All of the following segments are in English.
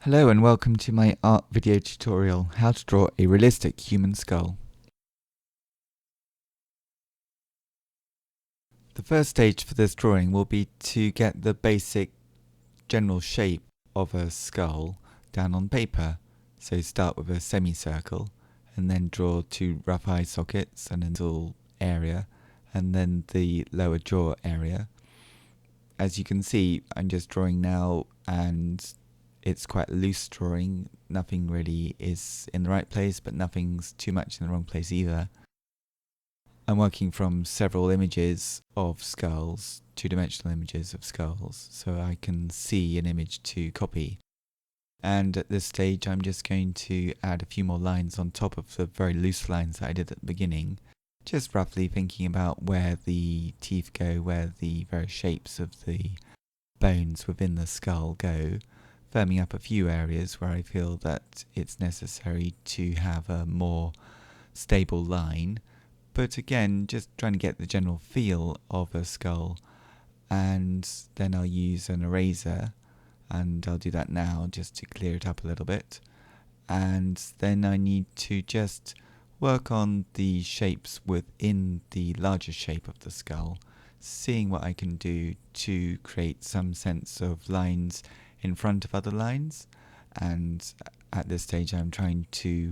Hello and welcome to my art video tutorial, how to draw a realistic human skull. The first stage for this drawing will be to get the basic general shape of a skull down on paper. So start with a semicircle and then draw two rough eye sockets and a nasal area and then the lower jaw area. As you can see, I'm just drawing now and it's quite a loose drawing. Nothing really is in the right place, but nothing's too much in the wrong place either. I'm working from several images of skulls, two-dimensional images of skulls, so I can see an image to copy. And at this stage, I'm just going to add a few more lines on top of the very loose lines that I did at the beginning, just roughly thinking about where the teeth go, where the various shapes of the bones within the skull go, firming up a few areas where I feel that it's necessary to have a more stable line, but again just trying to get the general feel of a skull. And then I'll use an eraser, and I'll do that now just to clear it up a little bit. And then I need to just work on the shapes within the larger shape of the skull, seeing what I can do to create some sense of lines in front of other lines. And at this stage I'm trying to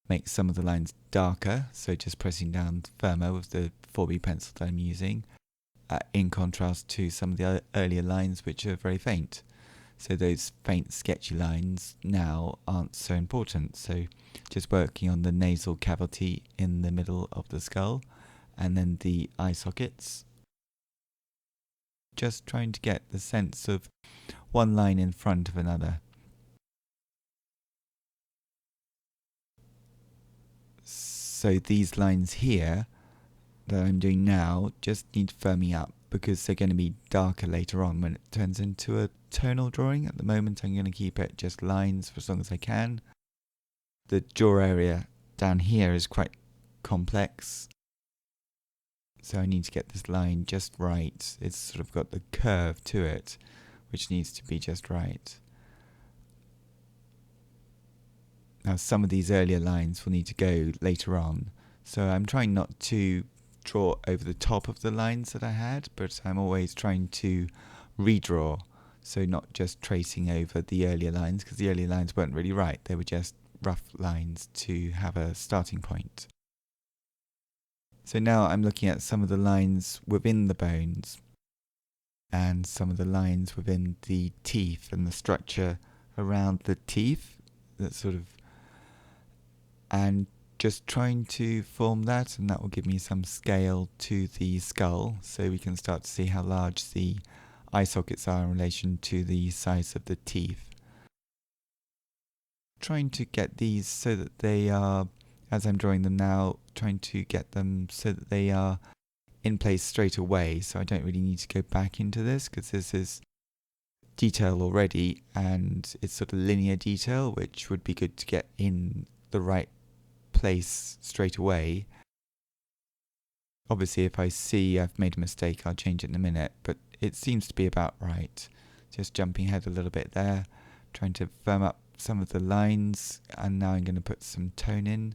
make some of the lines darker, so just pressing down firmer with the 4B pencil that I'm using, in contrast to some of the earlier lines which are very faint. So those faint sketchy lines now aren't so important, so just working on the nasal cavity in the middle of the skull and then the eye sockets. Just trying to get the sense of one line in front of another. So these lines here that I'm doing now just need firming up because they're going to be darker later on when it turns into a tonal drawing. At the moment I'm going to keep it just lines for as long as I can. The jaw area down here is quite complex, so I need to get this line just right. It's sort of got the curve to it which needs to be just right. Now some of these earlier lines will need to go later on, so I'm trying not to draw over the top of the lines that I had, but I'm always trying to redraw, so not just tracing over the earlier lines, because the earlier lines weren't really right, they were just rough lines to have a starting point. So now I'm looking at some of the lines within the bones and some of the lines within the teeth and the structure around the teeth, that sort of, and just trying to form that, and that will give me some scale to the skull, so we can start to see how large the eye sockets are in relation to the size of the teeth. Trying to get these so that they are, as I'm drawing them now, trying to get them so that they are in place straight away, so I don't really need to go back into this because this is detail already and it's sort of linear detail, which would be good to get in the right place straight away. Obviously if I see I've made a mistake I'll change it in a minute, but it seems to be about right. Just jumping ahead a little bit there, trying to firm up some of the lines, and now I'm going to put some tone in,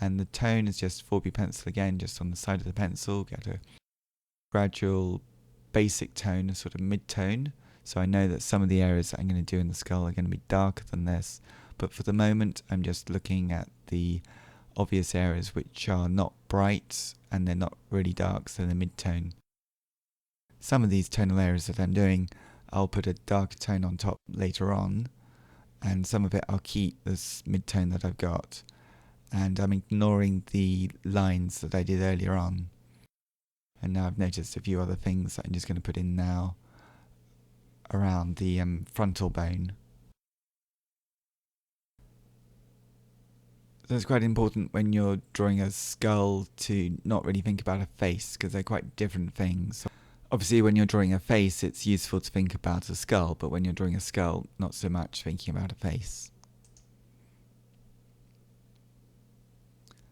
and the tone is just 4B pencil again, just on the side of the pencil, get a gradual basic tone, a sort of mid-tone. So I know that some of the areas that I'm going to do in the skull are going to be darker than this, but for the moment I'm just looking at the obvious areas which are not bright and they're not really dark, so they're mid-tone. Some of these tonal areas that I'm doing I'll put a darker tone on top later on, and some of it I'll keep this mid-tone that I've got, and I'm ignoring the lines that I did earlier on. And now I've noticed a few other things that I'm just going to put in now around the frontal bone. So it's quite important when you're drawing a skull to not really think about a face, because they're quite different things. Obviously when you're drawing a face it's useful to think about a skull, but when you're drawing a skull, not so much thinking about a face.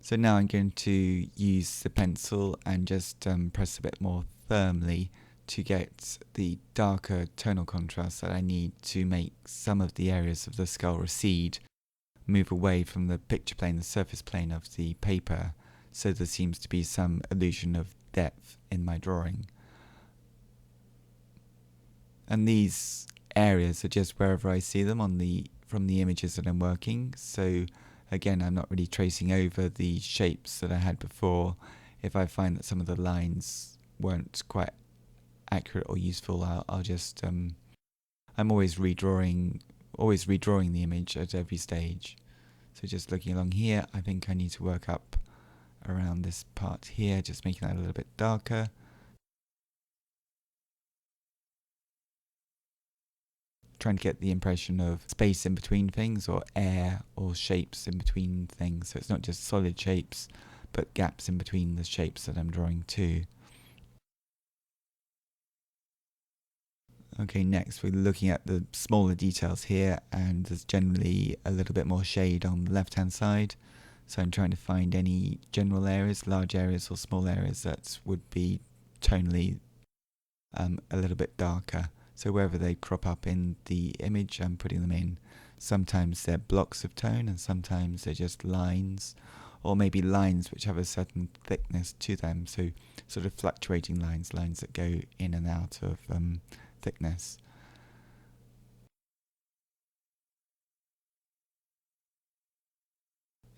So now I'm going to use the pencil and just press a bit more firmly to get the darker tonal contrast that I need to make some of the areas of the skull recede, move away from the picture plane, the surface plane of the paper, so there seems to be some illusion of depth in my drawing. And these areas are just wherever I see them from the images that I'm working. So again, I'm not really tracing over the shapes that I had before. If I find that some of the lines weren't quite accurate or useful, I'll just I'm always redrawing the image at every stage. So just looking along here, I think I need to work up around this part here, just making that a little bit darker. Trying to get the impression of space in between things, or air or shapes in between things. So it's not just solid shapes, but gaps in between the shapes that I'm drawing too. Okay, next we're looking at the smaller details here, and there's generally a little bit more shade on the left hand side. So I'm trying to find any general areas, large areas or small areas that would be tonally a little bit darker. So wherever they crop up in the image, I'm putting them in. Sometimes they're blocks of tone, and sometimes they're just lines, or maybe lines which have a certain thickness to them. So sort of fluctuating lines that go in and out of thickness.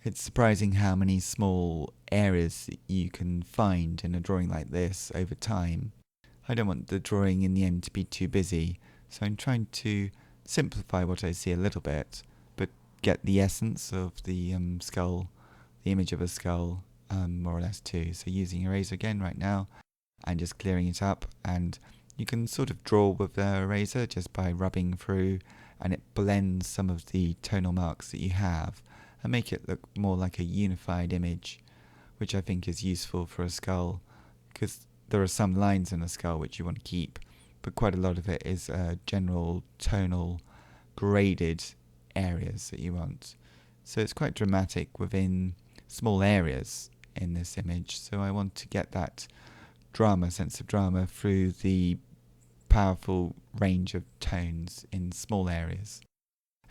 It's surprising how many small areas you can find in a drawing like this over time. I don't want the drawing in the end to be too busy, so I'm trying to simplify what I see a little bit, but get the essence of the skull, the image of a skull, more or less too. So using eraser again right now, and just clearing it up, and you can sort of draw with the eraser just by rubbing through, and it blends some of the tonal marks that you have and make it look more like a unified image, which I think is useful for a skull, because there are some lines in a skull which you want to keep, but quite a lot of it is general tonal graded areas that you want. So it's quite dramatic within small areas in this image, so I want to get that sense of drama through the powerful range of tones in small areas,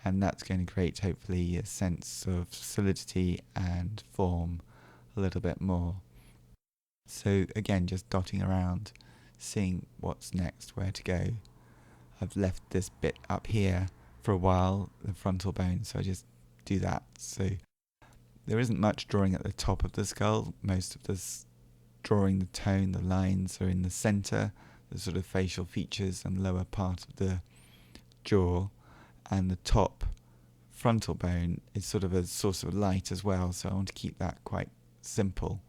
and that's going to create hopefully a sense of solidity and form a little bit more. So again, just dotting around, seeing what's next, where to go. I've left this bit up here for a while, the frontal bone, so I just do that. So there isn't much drawing at the top of the skull. Most of this drawing, the tone, the lines are in the center, the sort of facial features and lower part of the jaw, and the top frontal bone is sort of a source of light as well, so I want to keep that quite simple.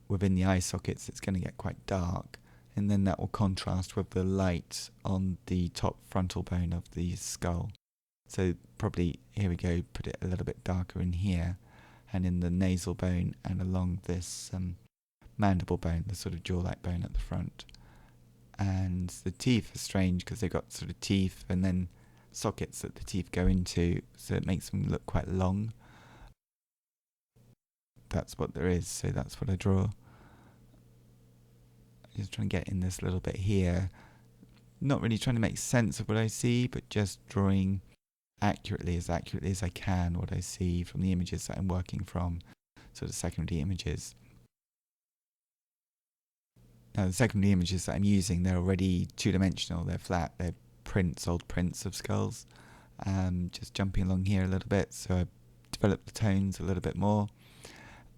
Within the eye sockets it's going to get quite dark, and then that will contrast with the light on the top frontal bone of the skull. So probably, here we go, put it a little bit darker in here, and in the nasal bone and along this mandible bone, the sort of jaw-like bone at the front. And the teeth are strange because they've got sort of teeth and then sockets that the teeth go into, so it makes them look quite long. That's what there is, so that's what I draw. Just trying to get in this little bit here, not really trying to make sense of what I see, but just drawing accurately as I can what I see from the images that I'm working from, sort of secondary images. Now the secondary images that I'm using, they're already two-dimensional, they're flat, they're old prints of skulls. Just jumping along here a little bit, so I developed the tones a little bit more,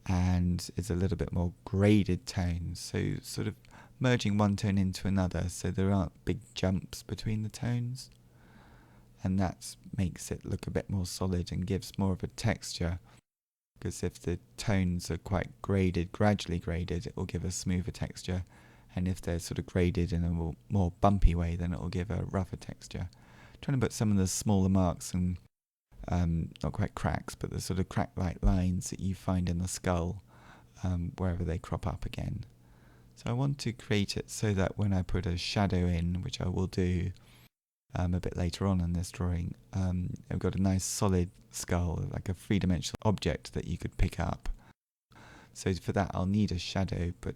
and it's a little bit more graded tones, so sort of merging one tone into another, so there aren't big jumps between the tones, and that makes it look a bit more solid and gives more of a texture, because if the tones are quite graded, gradually graded, it will give a smoother texture, and if they're sort of graded in a more bumpy way, then it will give a rougher texture. Trying to put some of the smaller marks and not quite cracks, but the sort of crack-like lines that you find in the skull wherever they crop up again. So I want to create it so that when I put a shadow in, which I will do a bit later on in this drawing, I've got a nice solid skull, like a three-dimensional object that you could pick up. So for that I'll need a shadow, but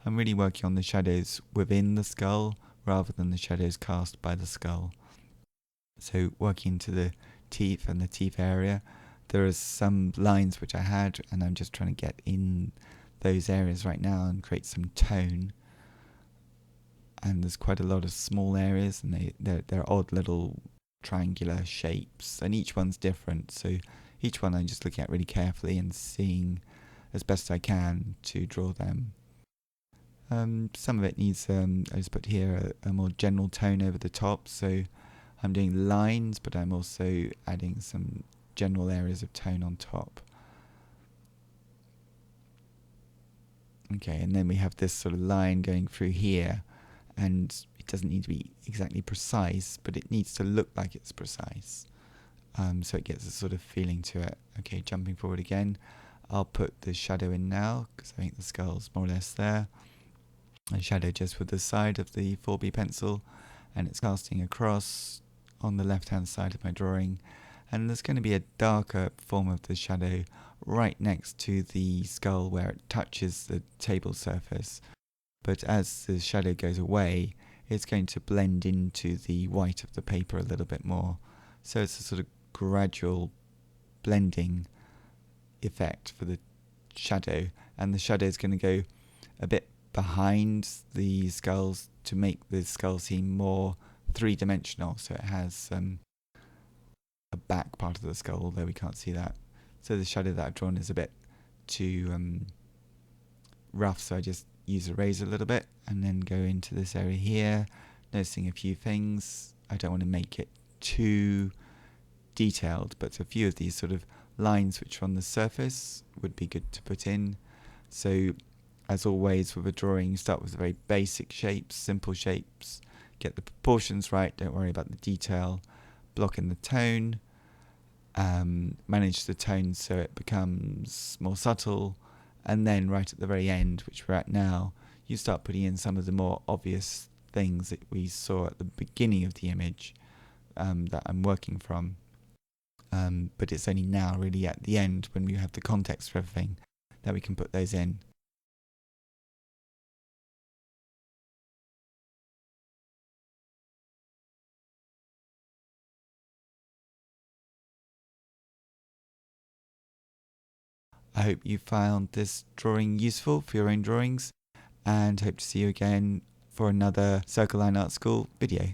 I'm really working on the shadows within the skull rather than the shadows cast by the skull. So working into the teeth and the teeth area, there are some lines which I had, and I'm just trying to get in those areas right now and create some tone. And there's quite a lot of small areas, and they're odd little triangular shapes, and each one's different. So each one I'm just looking at really carefully and seeing as best I can to draw them. Some of it needs, I just put here a more general tone over the top. So I'm doing lines, but I'm also adding some general areas of tone on top. Okay, and then we have this sort of line going through here, and it doesn't need to be exactly precise, but it needs to look like it's precise. So it gets a sort of feeling to it. Okay, jumping forward again, I'll put the shadow in now, because I think the skull's more or less there. A shadow just with the side of the 4B pencil, and it's casting across on the left hand side of my drawing, and there's going to be a darker form of the shadow right next to the skull where it touches the table surface, but as the shadow goes away it's going to blend into the white of the paper a little bit more, so it's a sort of gradual blending effect for the shadow, and the shadow is going to go a bit behind the skulls to make the skull seem more three-dimensional. So it has a back part of the skull, although we can't see that. So the shadow that I've drawn is a bit too rough, so I just use a razor a little bit and then go into this area here, noticing a few things. I don't want to make it too detailed, but a few of these sort of lines which are on the surface would be good to put in. So as always with a drawing, you start with the very basic shapes, simple shapes, get the proportions right, don't worry about the detail, block in the tone, manage the tone so it becomes more subtle, and then right at the very end, which we're at now, you start putting in some of the more obvious things that we saw at the beginning of the image that I'm working from. But it's only now really at the end when we have the context for everything that we can put those in. I hope you found this drawing useful for your own drawings, and hope to see you again for another Circle Line Art School video.